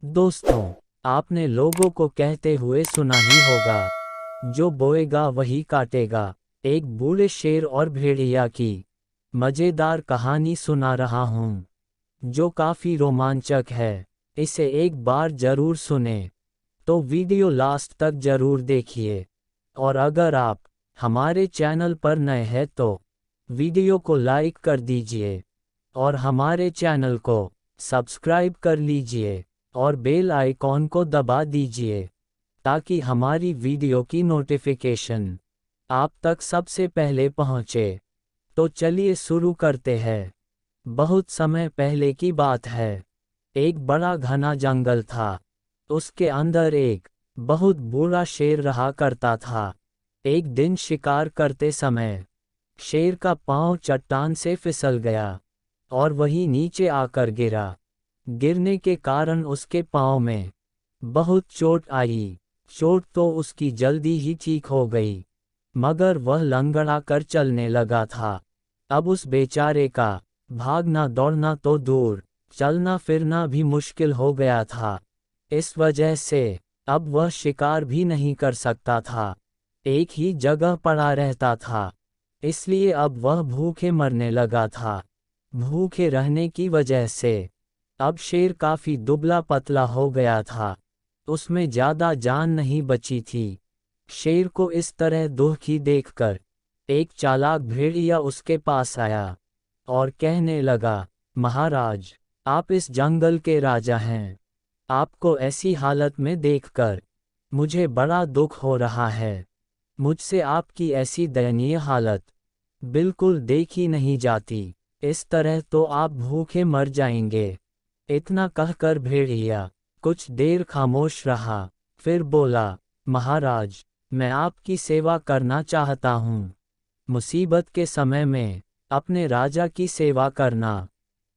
दोस्तों, आपने लोगों को कहते हुए सुना ही होगा, जो बोएगा वही काटेगा। एक बूढ़े शेर और भेड़िया की मजेदार कहानी सुना रहा हूँ, जो काफी रोमांचक है। इसे एक बार जरूर सुने, तो वीडियो लास्ट तक जरूर देखिए। और अगर आप हमारे चैनल पर नए हैं तो वीडियो को लाइक कर दीजिए और हमारे चैनल को सब्सक्राइब कर लीजिए और बेल आइकॉन को दबा दीजिए, ताकि हमारी वीडियो की नोटिफिकेशन आप तक सबसे पहले पहुंचे। तो चलिए शुरू करते हैं। बहुत समय पहले की बात है। एक बड़ा घना जंगल था। उसके अंदर एक बहुत बूढ़ा शेर रहा करता था। एक दिन शिकार करते समय शेर का पांव चट्टान से फिसल गया और वही नीचे आकर गिरा। गिरने के कारण उसके पांव में बहुत चोट आई। चोट तो उसकी जल्दी ही ठीक हो गई, मगर वह लंगड़ा कर चलने लगा था। अब उस बेचारे का भागना दौड़ना तो दूर, चलना फिरना भी मुश्किल हो गया था। इस वजह से अब वह शिकार भी नहीं कर सकता था, एक ही जगह पड़ा रहता था। इसलिए अब वह भूखे मरने लगा था। भूखे रहने की वजह से अब शेर काफी दुबला पतला हो गया था। उसमें ज्यादा जान नहीं बची थी। शेर को इस तरह दुखी देखकर एक चालाक भेड़िया उसके पास आया और कहने लगा, महाराज, आप इस जंगल के राजा हैं। आपको ऐसी हालत में देखकर मुझे बड़ा दुख हो रहा है। मुझसे आपकी ऐसी दयनीय हालत बिल्कुल देखी नहीं जाती। इस तरह तो आप भूखे मर जाएंगे। इतना कहकर भेड़िया कुछ देर खामोश रहा, फिर बोला, महाराज, मैं आपकी सेवा करना चाहता हूँ। मुसीबत के समय में अपने राजा की सेवा करना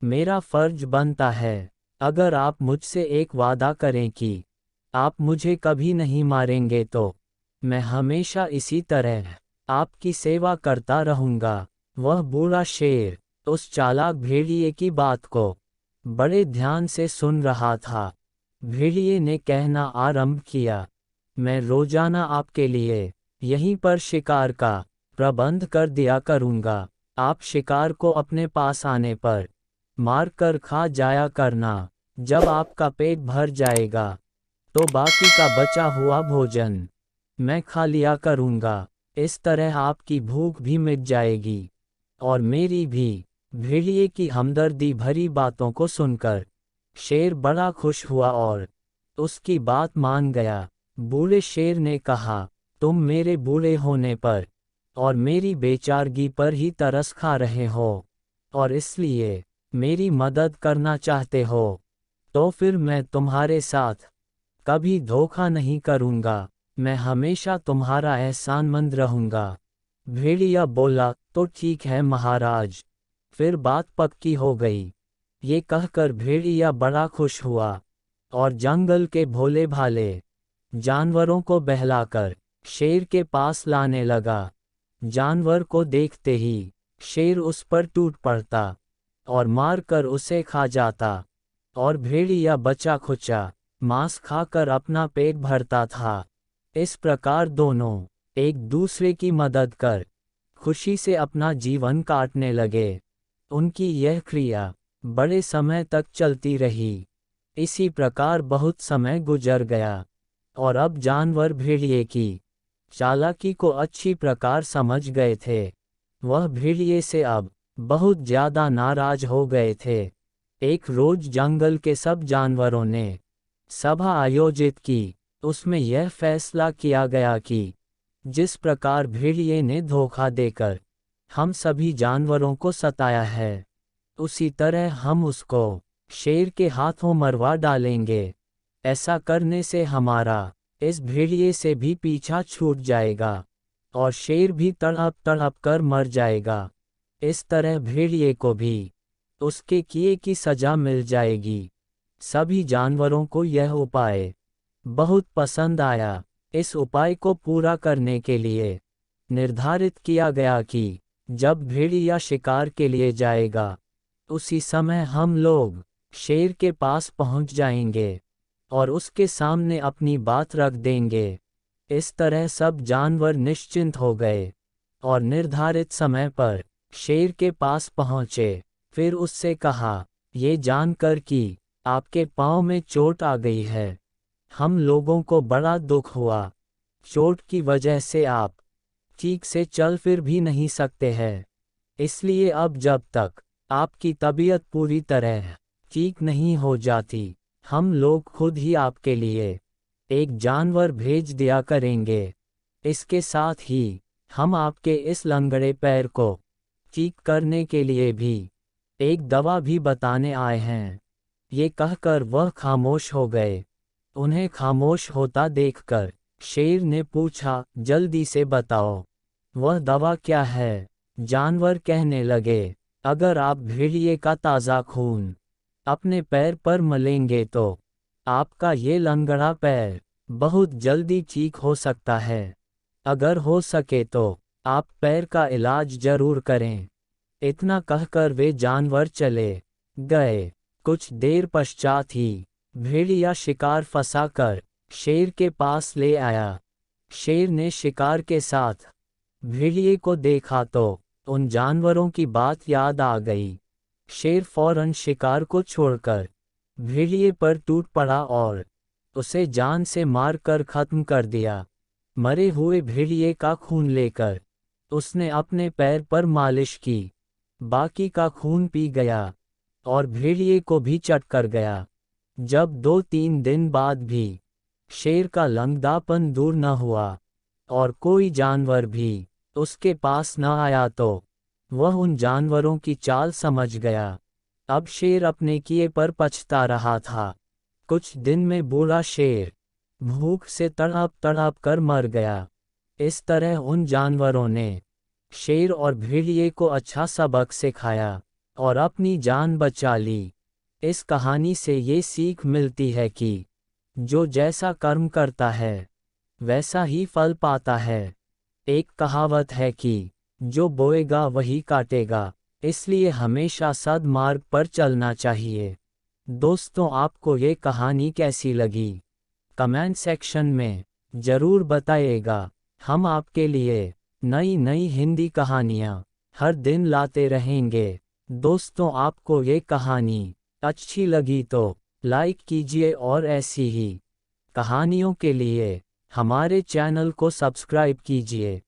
मेरा फर्ज बनता है। अगर आप मुझसे एक वादा करें कि आप मुझे कभी नहीं मारेंगे तो मैं हमेशा इसी तरह आपकी सेवा करता रहूंगा। वह बूढ़ा शेर उस चालाक भेड़िए की बात को बड़े ध्यान से सुन रहा था। भेड़िए ने कहना आरंभ किया, मैं रोजाना आपके लिए यहीं पर शिकार का प्रबंध कर दिया करूंगा। आप शिकार को अपने पास आने पर मार कर खा जाया करना। जब आपका पेट भर जाएगा तो बाकी का बचा हुआ भोजन मैं खा लिया करूंगा। इस तरह आपकी भूख भी मिट जाएगी और मेरी भी। भेड़िए की हमदर्दी भरी बातों को सुनकर शेर बड़ा खुश हुआ और उसकी बात मान गया। बूढ़े शेर ने कहा, तुम मेरे बूढ़े होने पर और मेरी बेचारगी पर ही तरस खा रहे हो और इसलिए मेरी मदद करना चाहते हो, तो फिर मैं तुम्हारे साथ कभी धोखा नहीं करूंगा। मैं हमेशा तुम्हारा एहसानमंद रहूंगा। भेड़िया बोला, तो ठीक है महाराज, फिर बात पक्की हो गई। ये कहकर भेड़िया बड़ा खुश हुआ और जंगल के भोले भाले जानवरों को बहलाकर शेर के पास लाने लगा। जानवर को देखते ही शेर उस पर टूट पड़ता और मारकर उसे खा जाता और भेड़िया बचा खुचा मांस खाकर अपना पेट भरता था। इस प्रकार दोनों एक दूसरे की मदद कर खुशी से अपना जीवन काटने लगे। उनकी यह क्रिया बड़े समय तक चलती रही। इसी प्रकार बहुत समय गुजर गया और अब जानवर भेड़िए की चालाकी को अच्छी प्रकार समझ गए थे। वह भेड़िए से अब बहुत ज्यादा नाराज हो गए थे। एक रोज जंगल के सब जानवरों ने सभा आयोजित की। उसमें यह फैसला किया गया कि जिस प्रकार भेड़िए ने धोखा देकर हम सभी जानवरों को सताया है, उसी तरह हम उसको शेर के हाथों मरवा डालेंगे। ऐसा करने से हमारा इस भेड़िए से भी पीछा छूट जाएगा और शेर भी तड़प तड़प कर मर जाएगा। इस तरह भेड़िए को भी उसके किए की सजा मिल जाएगी। सभी जानवरों को यह उपाय बहुत पसंद आया। इस उपाय को पूरा करने के लिए निर्धारित किया गया कि जब भेड़िया शिकार के लिए जाएगा, उसी समय हम लोग शेर के पास पहुंच जाएंगे। और उसके सामने अपनी बात रख देंगे। इस तरह सब जानवर निश्चिंत हो गए और निर्धारित समय पर शेर के पास पहुंचे। फिर उससे कहा, ये जानकर कि आपके पाँव में चोट आ गई है, हम लोगों को बड़ा दुख हुआ। चोट की वजह से आप ठीक से चल फिर भी नहीं सकते हैं। इसलिए अब जब तक आपकी तबीयत पूरी तरह ठीक नहीं हो जाती, हम लोग खुद ही आपके लिए एक जानवर भेज दिया करेंगे। इसके साथ ही हम आपके इस लंगड़े पैर को ठीक करने के लिए भी एक दवा भी बताने आए हैं। ये कहकर वह खामोश हो गए। उन्हें खामोश होता देखकर शेर ने पूछा, जल्दी से बताओ, वह दवा क्या है? जानवर कहने लगे, अगर आप भेड़िए का ताज़ा खून अपने पैर पर मलेंगे तो आपका ये लंगड़ा पैर बहुत जल्दी ठीक हो सकता है। अगर हो सके तो आप पैर का इलाज जरूर करें। इतना कहकर वे जानवर चले गए। कुछ देर पश्चात ही भेड़िया शिकार फंसाकर शेर के पास ले आया। शेर ने शिकार के साथ भेड़िए को देखा तो उन जानवरों की बात याद आ गई। शेर फौरन शिकार को छोड़कर भेड़िए पर टूट पड़ा और उसे जान से मार कर खत्म कर दिया। मरे हुए भेड़िए का खून लेकर उसने अपने पैर पर मालिश की। बाकी का खून पी गया और भेड़िए को भी चट कर गया। जब 2-3 दिन बाद भी शेर का लंगड़ापन दूर न हुआ और कोई जानवर भी उसके पास न आया तो वह उन जानवरों की चाल समझ गया। अब शेर अपने किए पर पछता रहा था। कुछ दिन में बूढ़ा शेर भूख से तड़प तड़प कर मर गया। इस तरह उन जानवरों ने शेर और भेड़िए को अच्छा सबक सिखाया और अपनी जान बचा ली। इस कहानी से ये सीख मिलती है कि जो जैसा कर्म करता है वैसा ही फल पाता है। एक कहावत है कि जो बोएगा वही काटेगा, इसलिए हमेशा सद्मार्ग पर चलना चाहिए। दोस्तों, आपको ये कहानी कैसी लगी? कमेंट सेक्शन में ज़रूर बताइएगा। हम आपके लिए नई नई हिंदी कहानियाँ हर दिन लाते रहेंगे। दोस्तों, आपको ये कहानी अच्छी लगी तो लाइक कीजिए और ऐसी ही कहानियों के लिए हमारे चैनल को सब्सक्राइब कीजिए।